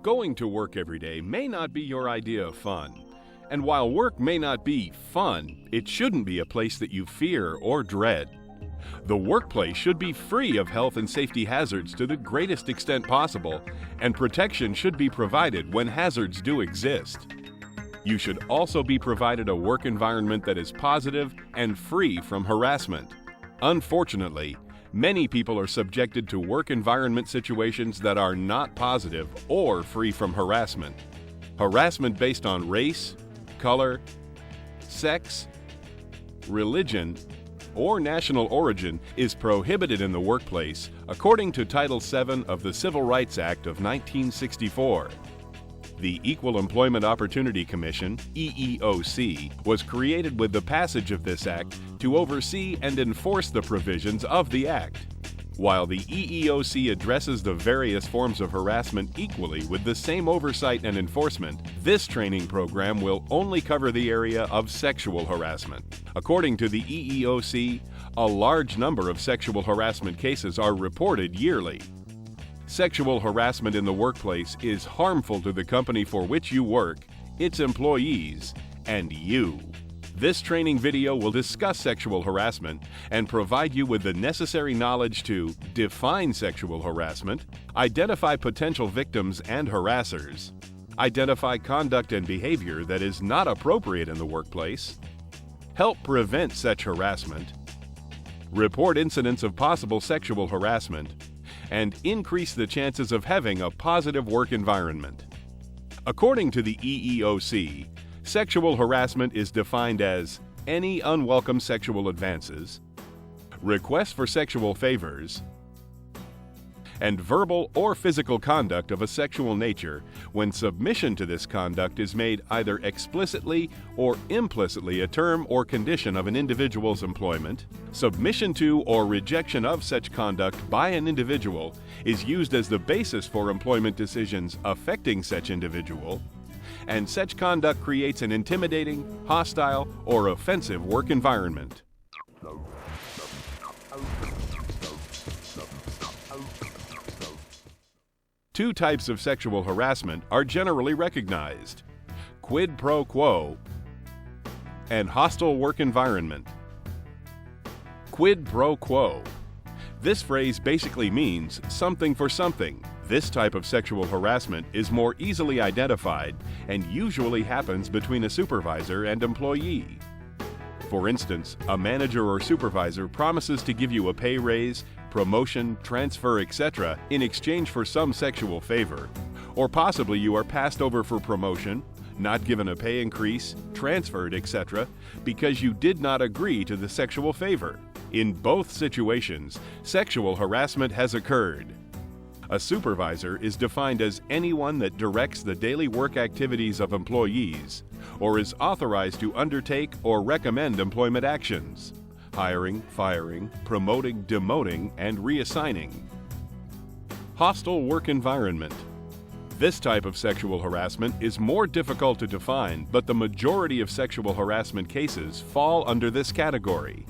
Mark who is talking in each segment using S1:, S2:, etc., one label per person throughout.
S1: Going to work every day may not be your idea of fun. And while work may not be fun, it shouldn't be a place that you fear or dread. The workplace should be free of health and safety hazards to the greatest extent possible, and protection should be provided when hazards do exist. You should also be provided a work environment that is positive and free from harassment. Unfortunately, many people are subjected to work environment situations that are not positive or free from harassment. Harassment based on race, color, sex, religion, or national origin is prohibited in the workplace according to Title VII of the Civil Rights Act of 1964. The Equal Employment Opportunity Commission, EEOC, was created with the passage of this act to oversee and enforce the provisions of the act. While the EEOC addresses the various forms of harassment equally with the same oversight and enforcement, this training program will only cover the area of sexual harassment. According to the EEOC, a large number of sexual harassment cases are reported yearly. Sexual harassment in the workplace is harmful to the company for which you work, its employees, and you. This training video will discuss sexual harassment and provide you with the necessary knowledge to define sexual harassment, identify potential victims and harassers, identify conduct and behavior that is not appropriate in the workplace, help prevent such harassment, report incidents of possible sexual harassment, and increase the chances of having a positive work environment. According to the EEOC, sexual harassment is defined as any unwelcome sexual advances, requests for sexual favors, and verbal or physical conduct of a sexual nature when submission to this conduct is made either explicitly or implicitly a term or condition of an individual's employment, submission to or rejection of such conduct by an individual is used as the basis for employment decisions affecting such individual, and such conduct creates an intimidating, hostile, or offensive work environment. Two types of sexual harassment are generally recognized: quid pro quo and hostile work environment. Quid pro quo. This phrase basically means something for something. This type of sexual harassment is more easily identified and usually happens between a supervisor and employee. For instance, a manager or supervisor promises to give you a pay raise, promotion, transfer, etc. in exchange for some sexual favor. Or possibly you are passed over for promotion, not given a pay increase, transferred, etc. because you did not agree to the sexual favor. In both situations, sexual harassment has occurred. A supervisor is defined as anyone that directs the daily work activities of employees or is authorized to undertake or recommend employment actions: hiring, firing, promoting, demoting, and reassigning. Hostile work environment. This type of sexual harassment is more difficult to define, but the majority of sexual harassment cases fall under this category.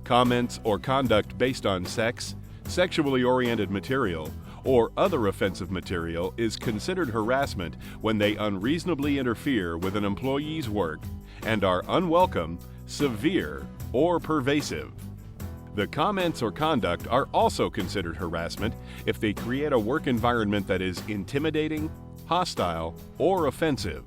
S1: Comments or conduct based on sex, sexually oriented material, or other offensive material is considered harassment when they unreasonably interfere with an employee's work and are unwelcome, severe, or pervasive. The comments or conduct are also considered harassment if they create a work environment that is intimidating, hostile, or offensive.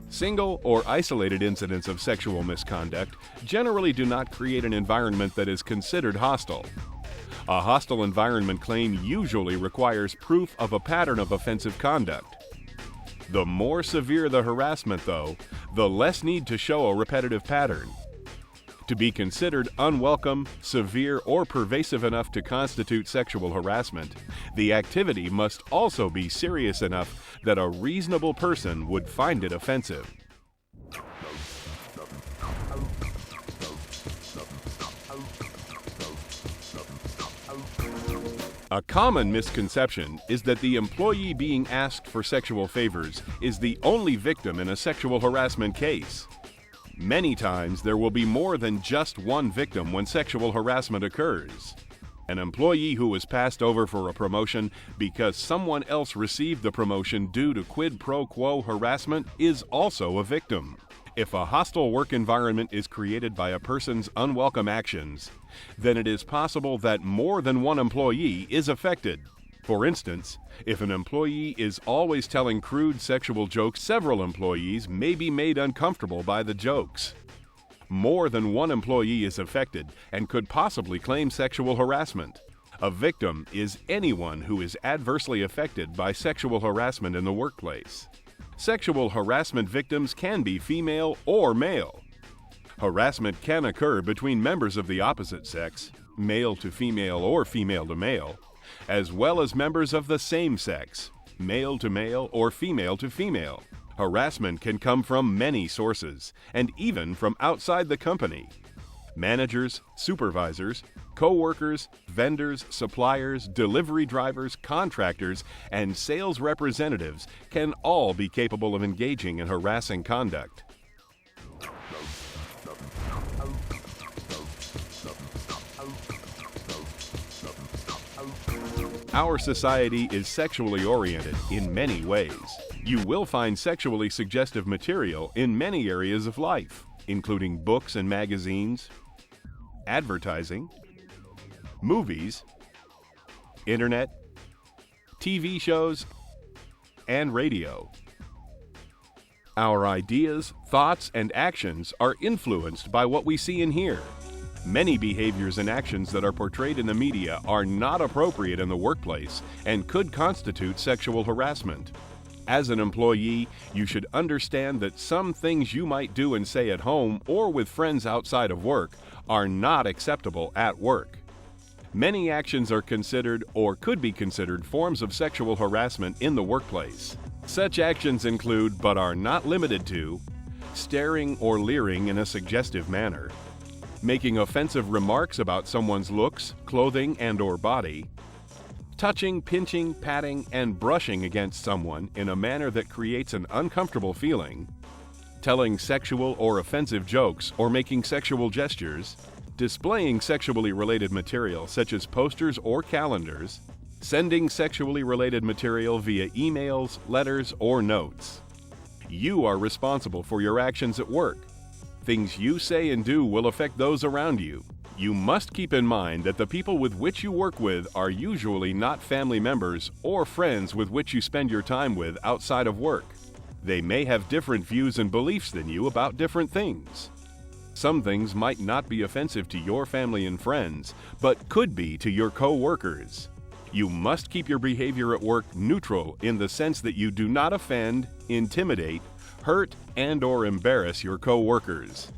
S1: Single or isolated incidents of sexual misconduct generally do not create an environment that is considered hostile. A hostile environment claim usually requires proof of a pattern of offensive conduct. The more severe the harassment, though, the less need to show a repetitive pattern. To be considered unwelcome, severe, or pervasive enough to constitute sexual harassment, the activity must also be serious enough that a reasonable person would find it offensive. A common misconception is that the employee being asked for sexual favors is the only victim in a sexual harassment case. Many times there will be more than just one victim when sexual harassment occurs. An employee who was passed over for a promotion because someone else received the promotion due to quid pro quo harassment is also a victim. If a hostile work environment is created by a person's unwelcome actions, then it is possible that more than one employee is affected. For instance, if an employee is always telling crude sexual jokes, several employees may be made uncomfortable by the jokes. More than one employee is affected and could possibly claim sexual harassment. A victim is anyone who is adversely affected by sexual harassment in the workplace. Sexual harassment victims can be female or male. Harassment can occur between members of the opposite sex, male to female or female to male, as well as members of the same sex, male to male or female to female. Harassment can come from many sources, and even from outside the company. Managers, supervisors, co-workers, vendors, suppliers, delivery drivers, contractors, and sales representatives can all be capable of engaging in harassing conduct. Our society is sexually oriented in many ways. You will find sexually suggestive material in many areas of life, including books and magazines, advertising, movies, internet, TV shows, and radio. Our ideas, thoughts, and actions are influenced by what we see and hear. Many behaviors and actions that are portrayed in the media are not appropriate in the workplace and could constitute sexual harassment. As an employee, you should understand that some things you might do and say at home or with friends outside of work are not acceptable at work. Many actions are considered or could be considered forms of sexual harassment in the workplace. Such actions include, but are not limited to, staring or leering in a suggestive manner, making offensive remarks about someone's looks, clothing, and/or body, touching, pinching, patting, and brushing against someone in a manner that creates an uncomfortable feeling, telling sexual or offensive jokes or making sexual gestures, displaying sexually related material such as posters or calendars, sending sexually related material via emails, letters, or notes. You are responsible for your actions at work. Things you say and do will affect those around you. You must keep in mind that the people with which you work with are usually not family members or friends with which you spend your time with outside of work. They may have different views and beliefs than you about different things. Some things might not be offensive to your family and friends, but could be to your co-workers. You must keep your behavior at work neutral in the sense that you do not offend, intimidate, hurt, and/or embarrass your co-workers.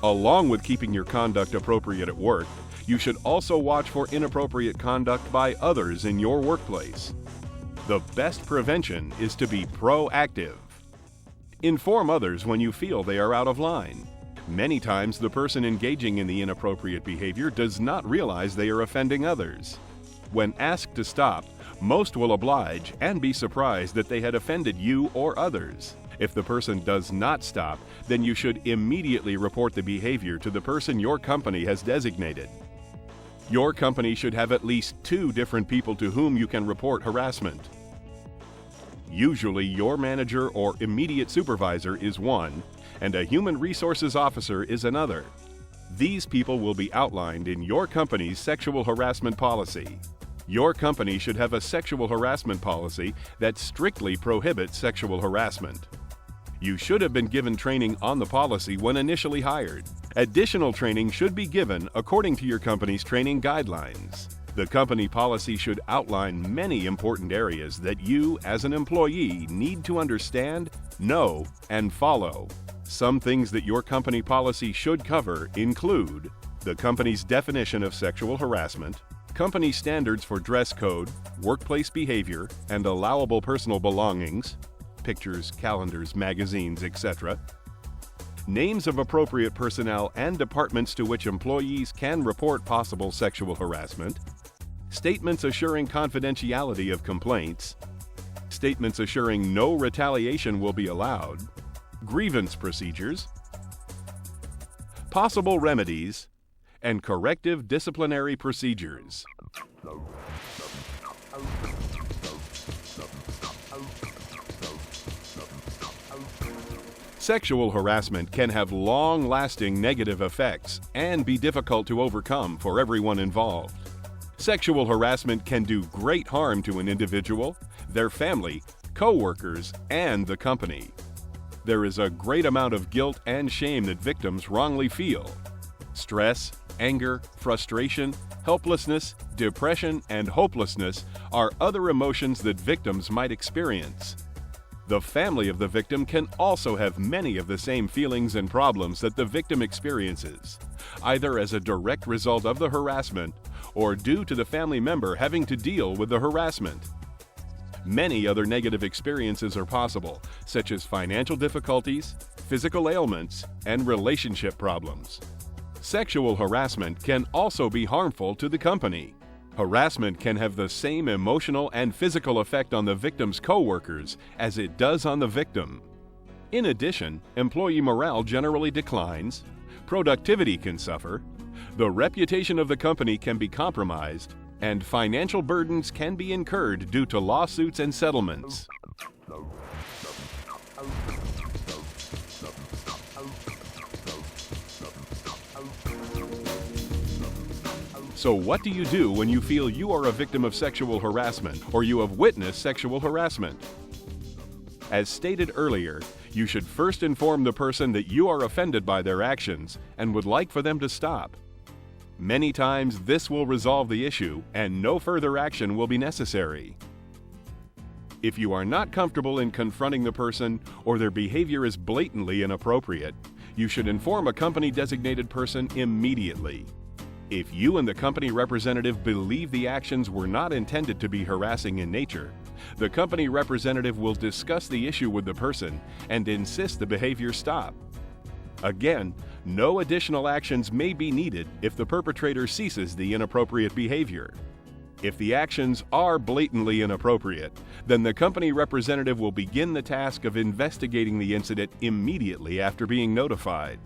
S1: Along with keeping your conduct appropriate at work, you should also watch for inappropriate conduct by others in your workplace. The best prevention is to be proactive. Inform others when you feel they are out of line. Many times, the person engaging in the inappropriate behavior does not realize they are offending others. When asked to stop, most will oblige and be surprised that they had offended you or others. If the person does not stop, then you should immediately report the behavior to the person your company has designated. Your company should have at least 2 different people to whom you can report harassment. Usually, your manager or immediate supervisor is one, and a human resources officer is another. These people will be outlined in your company's sexual harassment policy. Your company should have a sexual harassment policy that strictly prohibits sexual harassment. You should have been given training on the policy when initially hired. Additional training should be given according to your company's training guidelines. The company policy should outline many important areas that you, as an employee, need to understand, know, and follow. Some things that your company policy should cover include the company's definition of sexual harassment, company standards for dress code, workplace behavior, and allowable personal belongings, pictures, calendars, magazines, etc., names of appropriate personnel and departments to which employees can report possible sexual harassment, statements assuring confidentiality of complaints, statements assuring no retaliation will be allowed, grievance procedures, possible remedies, and corrective disciplinary procedures. Sexual harassment can have long-lasting negative effects and be difficult to overcome for everyone involved. Sexual harassment can do great harm to an individual, their family, co-workers, and the company. There is a great amount of guilt and shame that victims wrongly feel. Stress, anger, frustration, helplessness, depression, and hopelessness are other emotions that victims might experience. The family of the victim can also have many of the same feelings and problems that the victim experiences, either as a direct result of the harassment or due to the family member having to deal with the harassment. Many other negative experiences are possible, such as financial difficulties, physical ailments, and relationship problems. Sexual harassment can also be harmful to the company. Harassment can have the same emotional and physical effect on the victim's co-workers as it does on the victim. In addition, employee morale generally declines, productivity can suffer, the reputation of the company can be compromised, and financial burdens can be incurred due to lawsuits and settlements. So what do you do when you feel you are a victim of sexual harassment or you have witnessed sexual harassment? As stated earlier, you should first inform the person that you are offended by their actions and would like for them to stop. Many times this will resolve the issue and no further action will be necessary. If you are not comfortable in confronting the person or their behavior is blatantly inappropriate, you should inform a company-designated person immediately. If you and the company representative believe the actions were not intended to be harassing in nature, the company representative will discuss the issue with the person and insist the behavior stop. Again, no additional actions may be needed if the perpetrator ceases the inappropriate behavior. If the actions are blatantly inappropriate, then the company representative will begin the task of investigating the incident immediately after being notified.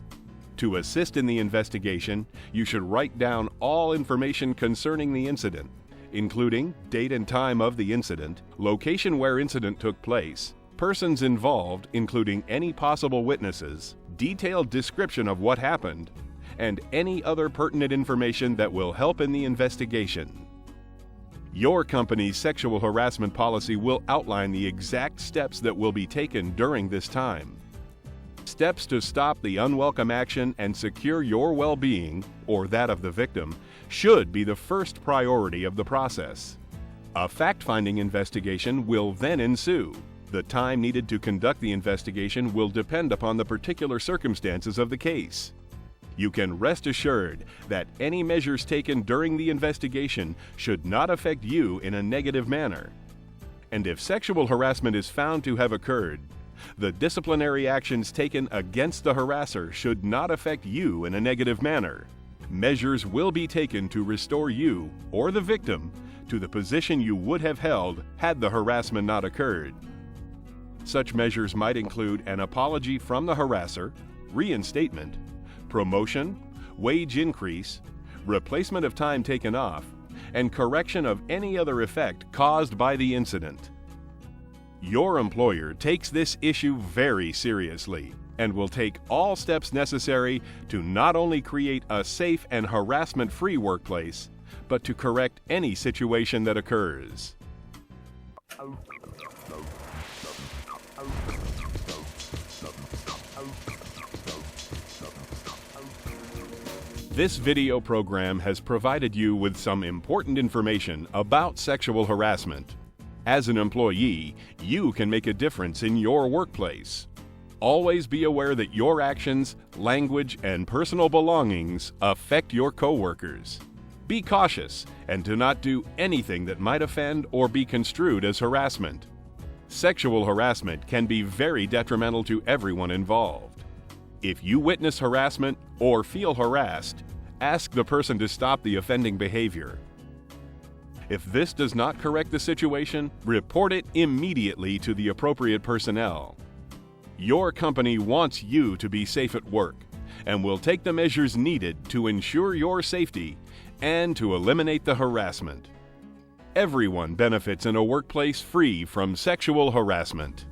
S1: To assist in the investigation, you should write down all information concerning the incident, including date and time of the incident, location where incident took place, persons involved including any possible witnesses, detailed description of what happened, and any other pertinent information that will help in the investigation. Your company's sexual harassment policy will outline the exact steps that will be taken during this time. Steps to stop the unwelcome action and secure your well-being, or that of the victim, should be the first priority of the process. A fact-finding investigation will then ensue. The time needed to conduct the investigation will depend upon the particular circumstances of the case. You can rest assured that any measures taken during the investigation should not affect you in a negative manner. And if sexual harassment is found to have occurred, the disciplinary actions taken against the harasser should not affect you in a negative manner. Measures will be taken to restore you, or the victim, to the position you would have held had the harassment not occurred. Such measures might include an apology from the harasser, reinstatement, promotion, wage increase, replacement of time taken off, and correction of any other effect caused by the incident. Your employer takes this issue very seriously and will take all steps necessary to not only create a safe and harassment-free workplace, but to correct any situation that occurs. This video program has provided you with some important information about sexual harassment. As an employee, you can make a difference in your workplace. Always be aware that your actions, language, and personal belongings affect your coworkers. Be cautious and do not do anything that might offend or be construed as harassment. Sexual harassment can be very detrimental to everyone involved. If you witness harassment or feel harassed, ask the person to stop the offending behavior. If this does not correct the situation, report it immediately to the appropriate personnel. Your company wants you to be safe at work and will take the measures needed to ensure your safety and to eliminate the harassment. Everyone benefits in a workplace free from sexual harassment.